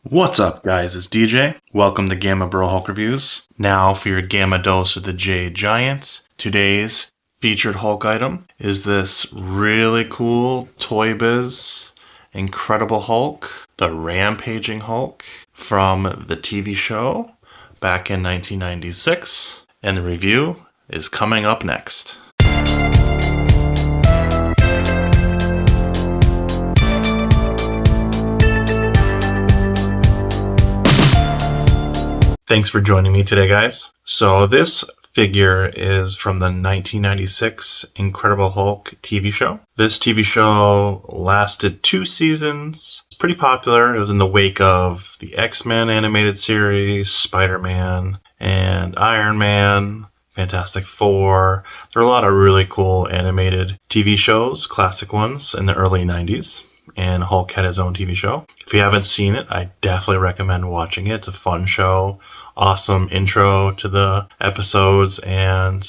What's up, guys? It's DJ. Welcome to Gamma Bro Hulk Reviews. Now for your Gamma dose of the Jade Giant. Today's featured Hulk item is this really cool Toy Biz Incredible Hulk, the Rampaging Hulk from the TV show back in 1996. And the review is coming up next. Thanks for joining me today, guys. So this figure is from the 1996 Incredible Hulk TV show. This TV show lasted 2 seasons. It's pretty popular. It was in the wake of the X-Men animated series, Spider-Man, and Iron Man, Fantastic Four. There are a lot of really cool animated TV shows, classic ones in the early 90s. And Hulk had his own TV show. If you haven't seen it, I definitely recommend watching it. It's a fun show, awesome intro to the episodes, and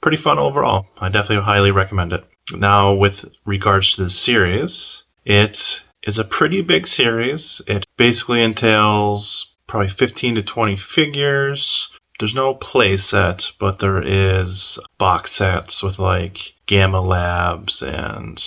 pretty fun overall. I definitely highly recommend it. Now, with regards to the series, it is a pretty big series. It basically entails probably 15 to 20 figures. There's no play set, but there is box sets with like Gamma Labs and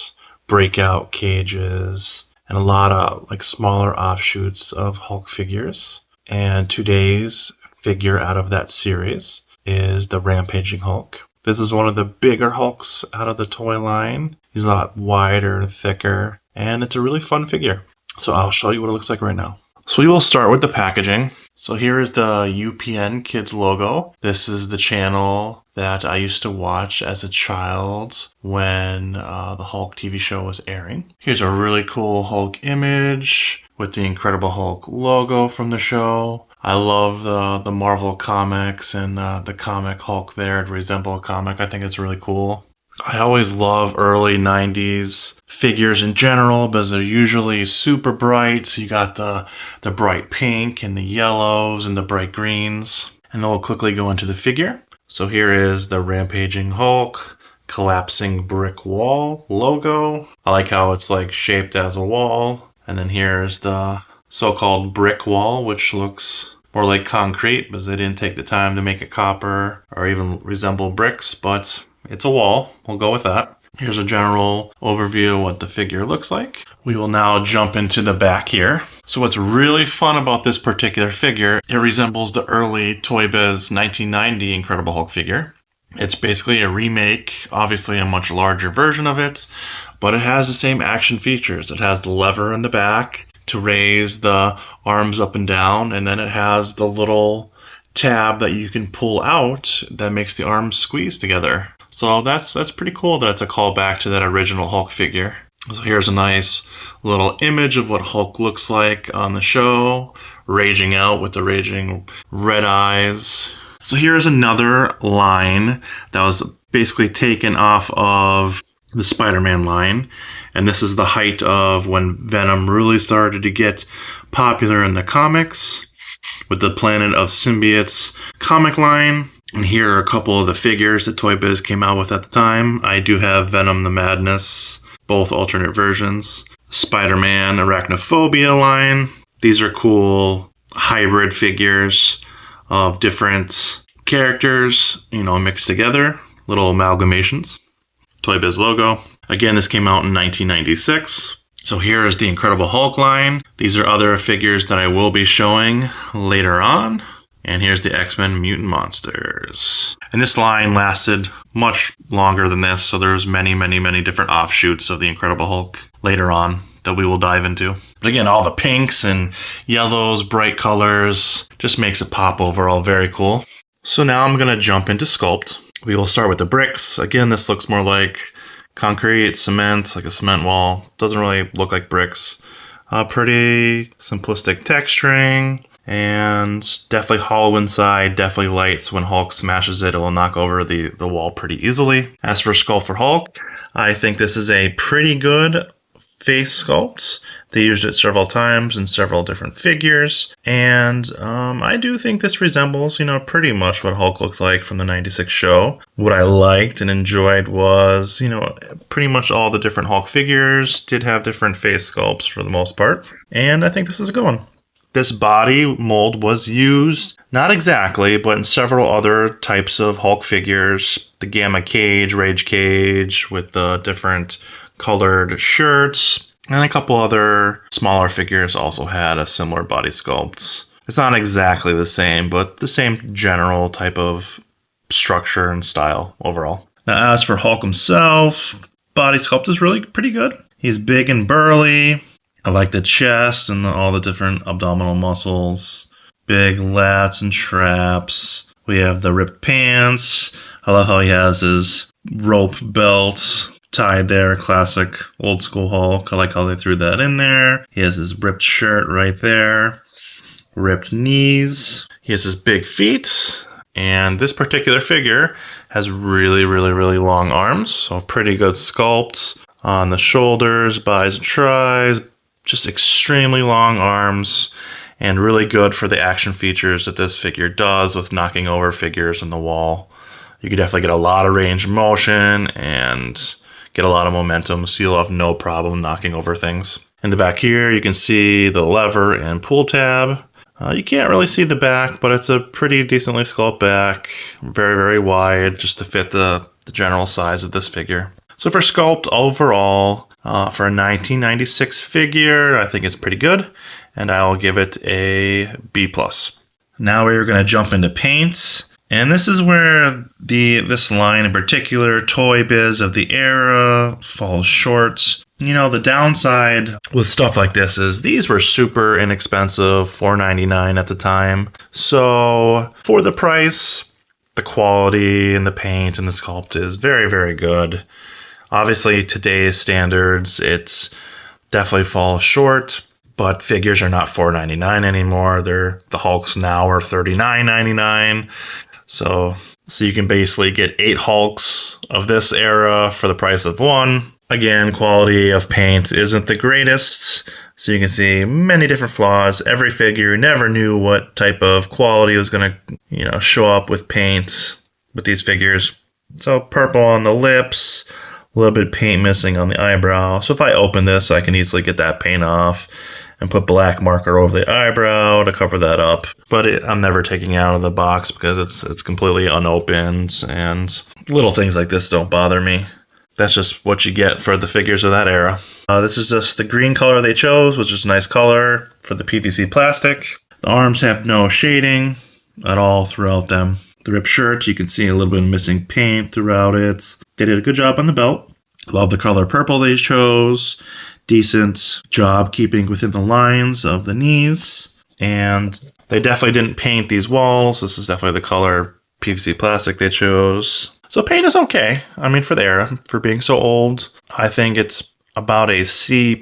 breakout cages and a lot of like smaller offshoots of Hulk figures. And today's figure out of that series is the Rampaging Hulk. This is one of the bigger Hulks out of the toy line. He's a lot wider, thicker, and it's a really fun figure. So I'll show you what it looks like right now. So we will start with the packaging. So here is the UPN Kids logo. This is the channel that I used to watch as a child when the Hulk TV show was airing. Here's a really cool Hulk image with the Incredible Hulk logo from the show. I love the Marvel comics and the comic Hulk there to resemble a comic. I think it's really cool. I always love early 90s figures in general because they're usually super bright. So you got the bright pink and the yellows and the bright greens. And then we'll quickly go into the figure. So here is the Rampaging Hulk collapsing brick wall logo. I like how it's like shaped as a wall. And then here's the so-called brick wall, which looks more like concrete because they didn't take the time to make it copper or even resemble bricks, but it's a wall. We'll go with that. Here's a general overview of what the figure looks like. We will now jump into the back here. So what's really fun about this particular figure, it resembles the early Toy Biz 1990 Incredible Hulk figure. It's basically a remake, obviously a much larger version of it, but it has the same action features. It has the lever in the back to raise the arms up and down, and then it has the little tab that you can pull out that makes the arms squeeze together. So that's pretty cool that it's a callback to that original Hulk figure. So here's a nice little image of what Hulk looks like on the show, raging out with the raging red eyes. So here's another line that was basically taken off of the Spider-Man line. And this is the height of when Venom really started to get popular in the comics with the Planet of Symbiotes comic line. And here are a couple of the figures that Toy Biz came out with at the time. I do have Venom the Madness, both alternate versions. Spider-Man Arachnophobia line. These are cool hybrid figures of different characters, mixed together. Little amalgamations. Toy Biz logo. Again, this came out in 1996. So here is the Incredible Hulk line. These are other figures that I will be showing later on. And here's the X-Men Mutant Monsters. And this line lasted much longer than this, so there's many, many, many different offshoots of the Incredible Hulk later on that we will dive into. But again, all the pinks and yellows, bright colors, just makes it pop overall. Very cool. So now I'm going to jump into Sculpt. We will start with the bricks. Again, this looks more like concrete, cement, like a cement wall. Doesn't really look like bricks. Pretty simplistic texturing. And definitely hollow inside, definitely light, so when Hulk smashes it, it will knock over the wall pretty easily. As for Sculpt for Hulk, I think this is a pretty good face sculpt. They used it several times in several different figures, and I do think this resembles, pretty much what Hulk looked like from the 96 show. What I liked and enjoyed was, pretty much all the different Hulk figures did have different face sculpts for the most part, and I think this is a good one. This body mold was used, not exactly, but in several other types of Hulk figures. The Gamma Cage, Rage Cage, with the different colored shirts, and a couple other smaller figures also had a similar body sculpt. It's not exactly the same, but the same general type of structure and style overall. Now, as for Hulk himself, body sculpt is really pretty good. He's big and burly. I like the chest and all the different abdominal muscles. Big lats and traps. We have the ripped pants. I love how he has his rope belt tied there. Classic old school Hulk. I like how they threw that in there. He has his ripped shirt right there. Ripped knees. He has his big feet. And this particular figure has really, really, really long arms. So pretty good sculpt on the shoulders, bis and tris. Just extremely long arms, and really good for the action features that this figure does with knocking over figures on the wall. You can definitely get a lot of range of motion and get a lot of momentum, so you'll have no problem knocking over things. In the back here, you can see the lever and pull tab. You can't really see the back, but it's a pretty decently sculpted back. Very, very wide, just to fit the general size of this figure. So for sculpt overall, for a 1996 figure, I think it's pretty good, and I'll give it a B+. Now we're going to jump into paints, and this is where this line in particular, Toy Biz of the era, falls short. You know, the downside with stuff like this is these were super inexpensive, $4.99 at the time. So for the price, the quality and the paint and the sculpt is very, very good. Obviously, today's standards, it's definitely falls short, but figures are not $4.99 anymore. The Hulks now are $39.99. So you can basically get 8 Hulks of this era for the price of 1. Again, quality of paint isn't the greatest, so you can see many different flaws. Every figure never knew what type of quality was going to, show up with paint with these figures. So purple on the lips. A little bit of paint missing on the eyebrow. So if I open this, I can easily get that paint off and put black marker over the eyebrow to cover that up. But I'm never taking it out of the box because it's completely unopened, and little things like this don't bother me. That's just what you get for the figures of that era. This is just the green color they chose, which is a nice color for the PVC plastic. The arms have no shading at all throughout them. The ripped shirt, you can see a little bit of missing paint throughout it. They did a good job on the belt. Love the color purple they chose. Decent job keeping within the lines of the knees. And they definitely didn't paint these walls. This is definitely the color PVC plastic they chose. So paint is okay. I mean, for the era, for being so old, I think it's about a C+,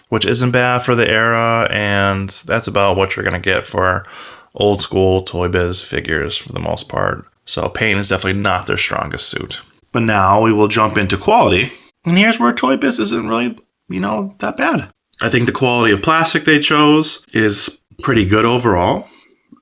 which isn't bad for the era. And that's about what you're going to get for old school Toy Biz figures for the most part. So paint is definitely not their strongest suit. But now we will jump into quality. And here's where Toy Biz isn't really, that bad. I think the quality of plastic they chose is pretty good overall.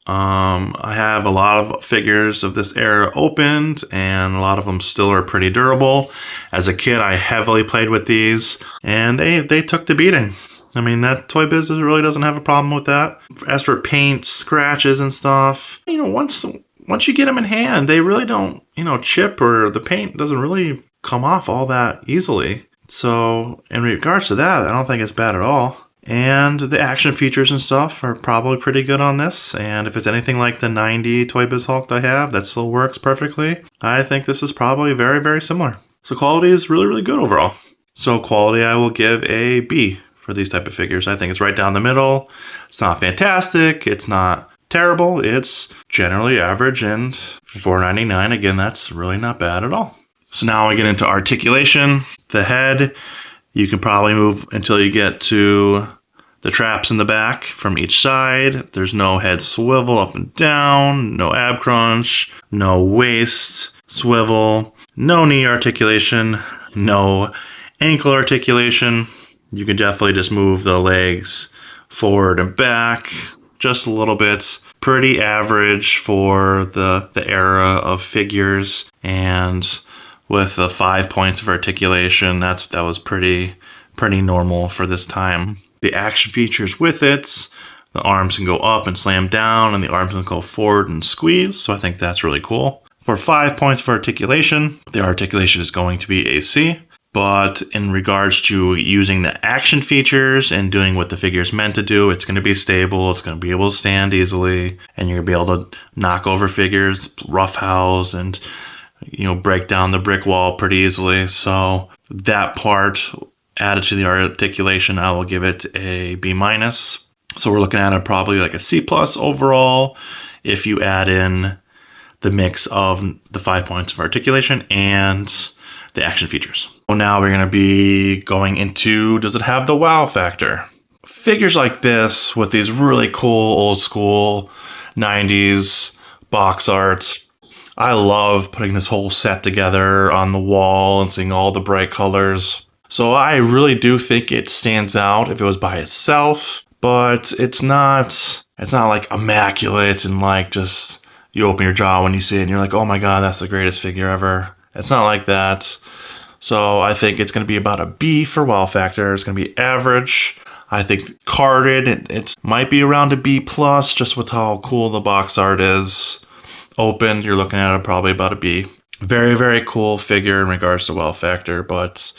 I have a lot of figures of this era opened, and a lot of them still are pretty durable. As a kid, I heavily played with these, and they took the beating. I mean, that Toy Biz really doesn't have a problem with that. As for paint, scratches and stuff, once you get them in hand, they really don't, chip, or the paint doesn't really come off all that easily. So in regards to that, I don't think it's bad at all. And the action features and stuff are probably pretty good on this. And if it's anything like the 90 Toy Biz Hulk I have, that still works perfectly. I think this is probably very, very similar. So quality is really, really good overall. So quality, I will give a B for these type of figures. I think it's right down the middle. It's not fantastic. It's not terrible. It's generally average, and $4.99, again, that's really not bad at all. So now we get into articulation. The head, you can probably move until you get to the traps in the back from each side. There's no head swivel up and down, no ab crunch, no waist swivel, no knee articulation, no ankle articulation. You can definitely just move the legs forward and back just a little bit. Pretty average for the era of figures, and with the 5 points of articulation, that was pretty normal for this time. The action features with it, The arms can go up and slam down, and the arms can go forward and squeeze. So I think that's really cool. For 5 points for articulation, the articulation is going to be a C. But in regards to using the action features and doing what the figure is meant to do, it's going to be stable, it's going to be able to stand easily, and you're going to be able to knock over figures, roughhouse, and break down the brick wall pretty easily. So that part added to the articulation, I will give it a B-. So we're looking at probably like a C+ overall if you add in the mix of the 5 points of articulation and the action features. Well, now we're going to be going into, does it have the wow factor? Figures like this with these really cool old school 90s box art. I love putting this whole set together on the wall and seeing all the bright colors. So I really do think it stands out if it was by itself, but it's not like immaculate and like just you open your jaw when you see it and you're like, oh my God, that's the greatest figure ever. It's not like that. So I think it's going to be about a B for wow factor. It's going to be average. I think carded, it might be around a B+, just with how cool the box art is. Open, you're looking at it probably about a B. Very, very cool figure in regards to wow factor, but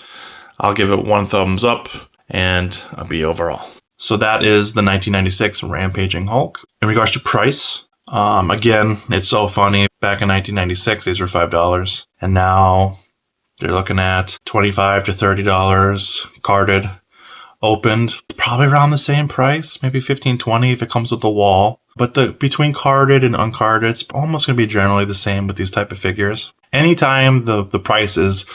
I'll give it 1 thumbs up and a B overall. So that is the 1996 Rampaging Hulk. In regards to price, again, it's so funny. Back in 1996, these were $5, and now they're looking at $25 to $30 carded. Opened, probably around the same price, maybe $15, $20 if it comes with the wall. But between carded and uncarded, it's almost going to be generally the same with these type of figures. Anytime the price is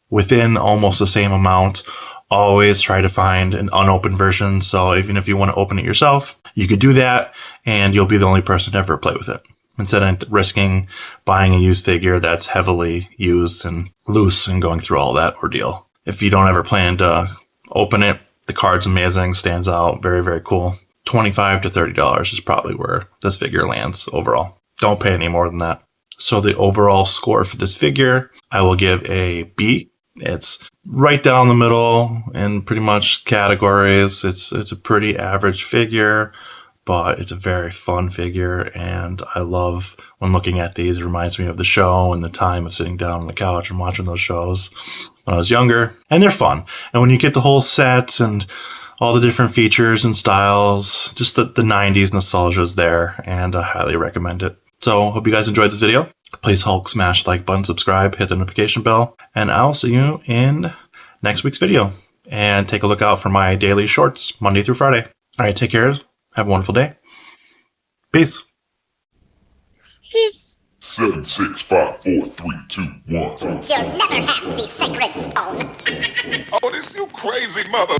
within almost the same amount, always try to find an unopened version. So even if you want to open it yourself, you could do that, and you'll be the only person to ever play with it, instead of risking buying a used figure that's heavily used and loose and going through all that ordeal. If you don't ever plan to open it, the card's amazing, stands out, very, very cool. $25 to $30 is probably where this figure lands overall. Don't pay any more than that. So the overall score for this figure, I will give a B. It's right down the middle in pretty much categories. It's a pretty average figure, but it's a very fun figure, and I love when looking at these. It reminds me of the show and the time of sitting down on the couch and watching those shows when I was younger, and they're fun. And when you get the whole set and all the different features and styles, just the 90s nostalgia is there, and I highly recommend it. So hope you guys enjoyed this video. Please Hulk smash the like button, subscribe, hit the notification bell, and I'll see you in next week's video. And take a look out for my daily shorts, Monday through Friday. All right, take care. Have a wonderful day. Peace. Peace. 7, 6, 5, 4, 3, 2, 1. You'll never have the sacred stone. Oh, this you crazy mother.